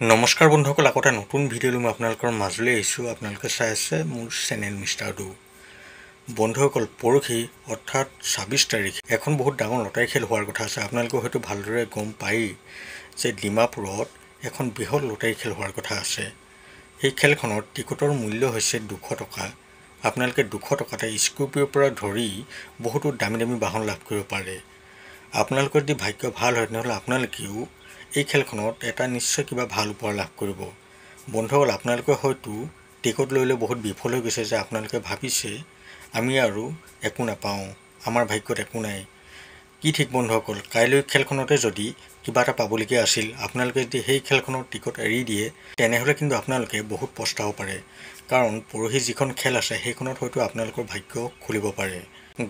নমস্কাৰ বন্ধুসকল, আকৌ এটা নতুন ভিডিঅ' লৈ মই আপোনালোকৰ মাজলৈ আহিছোঁ। আপোনালোকে চাই আছে মোৰ চেনেল মিষ্টাৰ ডু। বন্ধুসকল, পৰহি অৰ্থাৎ 26 তাৰিখ এখন বহুত ডাঙৰ লটাৰী খেল হোৱাৰ কথা আছে। আপোনালোকে হয়তো ভালদৰে গম পায়েই যে ডিমাপুৰত এখন বৃহৎ লটাৰী খেল হোৱাৰ কথা আছে। এই খেলখনত টিকটৰ মূল্য হৈছে 200 টকা। আপোনালোকে 200 টকাতে স্কৰ্পিঅ'ৰ পৰা ধৰি বহুতো দামী দামী বাহন লাভ কৰিব পাৰে। আপোনালোকৰ যদি ভাগ্য ভাল হয় তেনেহ'লে আপোনালোকেও এই খেলখনত এটা নিশ্চয় কিবা ভাল উপহাৰ লাভ কৰিব। বন্ধুসকল, আপোনালোকে হয়তো টিকট লৈ বহুত বিফল হৈ গৈছে যে আপোনালোকে ভাবিছে আমি আৰু একো নাপাওঁ, আমাৰ ভাগ্যত একো নাই। কি ঠিক বন্ধুসকল, কাইলৈ খেলখনতে যদি কিবা এটা পাবলগীয়া আছিল, আপোনালোকে যদি সেই খেলখনৰ টিকট এৰি দিয়ে তেনেহ'লে কিন্তু আপোনালোকে বহুত পস্তাব পাৰে। কাৰণ পৰহি যিখন খেল আছে সেইখনত হয়তো আপোনালোকৰ ভাগ্য খুলিব পাৰে।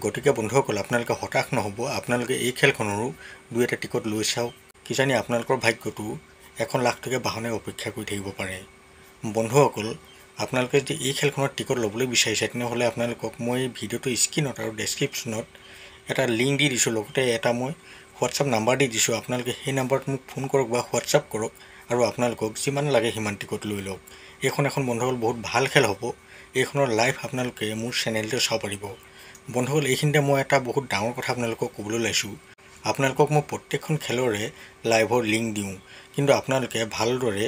গতিকে বন্ধুসকল, আপোনালোকে হতাশ নহ'ব। আপোনালোকে এই খেলখনৰো 2-এটা টিকট লৈ চাওক। কিজানি আপোনালোকৰ ভাগ্যটো 1 লাখ টকীয়া বাহনে অপেক্ষা কৰি থাকিব পাৰে। বন্ধুসকল, আপোনালোকে যদি এই খেলখনত টিকট ল'বলৈ বিচাৰিছে তেনেহ'লে আপোনালোকক মই এই ভিডিঅ'টোৰ স্ক্ৰীনত আৰু ডেছক্ৰিপশ্যনত এটা লিংক দি দিছোঁ, লগতে এটা মই হোৱাটছআপ নাম্বাৰ দি দিছোঁ। আপোনালোকে সেই নাম্বাৰত মোক ফোন কৰক বা হোৱাটছআপ কৰক আৰু আপোনালোকক যিমান লাগে সিমান টিকট লৈ লওক। এখন বন্ধুসকল বহুত ভাল খেল হ'ব। এইখনৰ লাইভ আপোনালোকে মোৰ চেনেলতে চাব পাৰিব। বন্ধুসকল, এইখিনিতে মই এটা বহুত ডাঙৰ কথা আপোনালোকক ক'বলৈ লৈছোঁ। আপোনালোকক মই প্ৰত্যেকখন খেলৰে লাইভৰ লিংক দিওঁ, কিন্তু আপোনালোকে ভালদৰে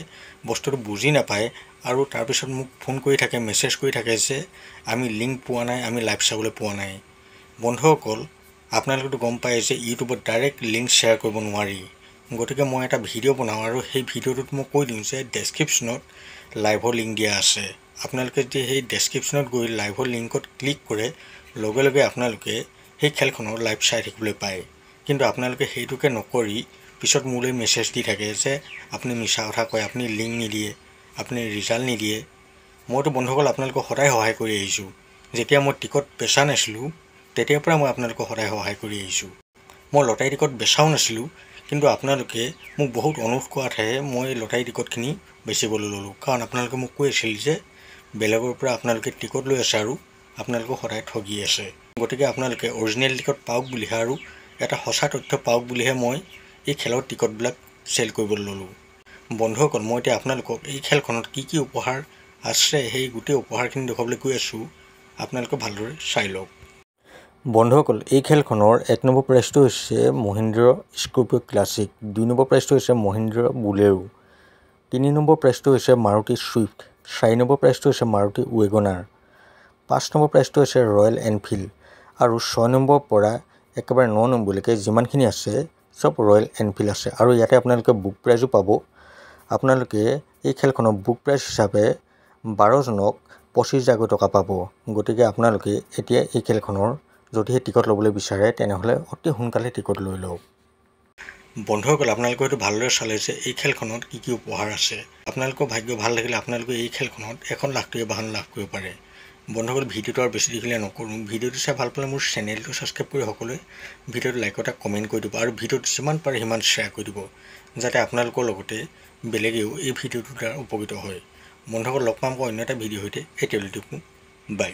বস্তুটো বুজি নাপায় আৰু তাৰপিছত মোক ফোন কৰি থাকে, মেছেজ কৰি থাকে যে আমি লিংক পোৱা নাই, আমি লাইভ চাবলৈ পোৱা নাই। বন্ধুসকল, আপোনালোকেতো গম পায় যে ইউটিউবত ডাইৰেক্ট লিংক শ্বেয়াৰ কৰিব নোৱাৰি। গতিকে মই এটা ভিডিঅ' বনাওঁ আৰু সেই ভিডিঅ'টোত মই কৈ দিওঁ যে ডেছক্ৰিপশ্যনত লাইভৰ লিংক দিয়া আছে। আপোনালোকে যদি সেই ডেছক্ৰিপশ্যনত গৈ লাইভৰ লিংকত ক্লিক কৰে লগে লগে আপোনালোকে সেই খেলখনৰ লাইভ চাই থাকিবলৈ পায়। কিন্তু আপোনালোকে সেইটোকে নকৰি পিছত মোলৈ মেছেজ দি থাকে যে আপুনি মিছা কথা কয়, আপুনি লিংক নিদিয়ে, আপুনি ৰিজাল্ট নিদিয়ে। মইতো বন্ধুসকল আপোনালোকক সদায় সহায় কৰি আহিছোঁ। যেতিয়া মই টিকট বেচা নাছিলোঁ তেতিয়াৰ পৰা মই আপোনালোকক সদায় সহায় কৰি আহিছোঁ। মই লটাৰী টিকট বেচাও নাছিলোঁ, কিন্তু আপোনালোকে মোক বহুত অনুৰোধ কৰাতহে মই লটাৰী টিকটখিনি বেচিবলৈ ল'লোঁ। কাৰণ আপোনালোকে মোক কৈ আছিল যে বেলেগৰ পৰা আপোনালোকে টিকট লৈ আছে আৰু আপোনালোকক সদায় ঠগি আছে। গতিকে আপোনালোকে অৰিজিনেল টিকট পাওক বুলিহে আৰু এটা সঁচা তথ্য পাওক বুলিহে মই এই খেলৰ টিকটবিলাক চেল কৰিবলৈ ল'লোঁ। বন্ধুসকল, মই এতিয়া আপোনালোকক এই খেলখনত কি কি উপহাৰ আছে সেই গোটেই উপহাৰখিনি দেখুৱাবলৈ গৈ আছোঁ। আপোনালোকে ভালদৰে চাই লওক। বন্ধুসকল, এই খেলখনৰ 1 নম্বৰ প্ৰাইজটো হৈছে মহিন্দ্ৰ স্কৰ্পিঅ' ক্লাছিক, 2 নম্বৰ প্ৰাইজটো হৈছে মহিন্দ্ৰ বুলেৰো, 3 নম্বৰ প্ৰাইজটো হৈছে মাৰুতি ছুইফ্ট, 4 নম্বৰ প্ৰাইজটো হৈছে মাৰুতি ৱেগনাৰ, 5 নম্বৰ প্ৰাইজটো হৈছে ৰয়েল এনফিল্ড আৰু 6 নম্বৰৰ পৰা একেবাৰে 9 নম্বৰলৈকে যিমানখিনি আছে চব ৰয়েল এনফিল্ড আছে। আৰু ইয়াতে আপোনালোকে বুক প্ৰাইজো পাব। আপোনালোকে এই খেলখনৰ বুক প্ৰাইজ হিচাপে 12 জনক 25,000 টকা পাব। গতিকে আপোনালোকে এতিয়া এই খেলখনৰ যদিহে টিকট ল'বলৈ বিচাৰে তেনেহ'লে অতি সোনকালে টিকট লৈ লওক। বন্ধুসকল, আপোনালোকে হয়তো ভালদৰে চালে যে এই খেলখনত কি কি উপহাৰ আছে। আপোনালোকৰ ভাগ্য ভাল থাকিলে আপোনালোকে এই খেলখনত 1 লাখ টকীয়া বাহন লাভ কৰিব পাৰে। বন্ধুসকল, ভিডিঅ'টো আৰু বেছি দীঘলীয়া নকৰোঁ। ভিডিঅ'টো চাই ভাল পালে মোৰ চেনেলটো ছাবস্ক্ৰাইব কৰি সকলোৱে ভিডিঅ'টো লাইক এটা কমেণ্ট কৰি দিব আৰু ভিডিঅ'টো যিমান পাৰে সিমান শ্বেয়াৰ কৰি দিব, যাতে আপোনালোকৰ লগতে বেলেগেও এই ভিডিঅ'টোৰ দ্বাৰা উপকৃত হয়। বন্ধুসকল, লগ পাম অন্য এটা ভিডিঅ'ৰ সৈতে। এতিয়ালৈ বাই।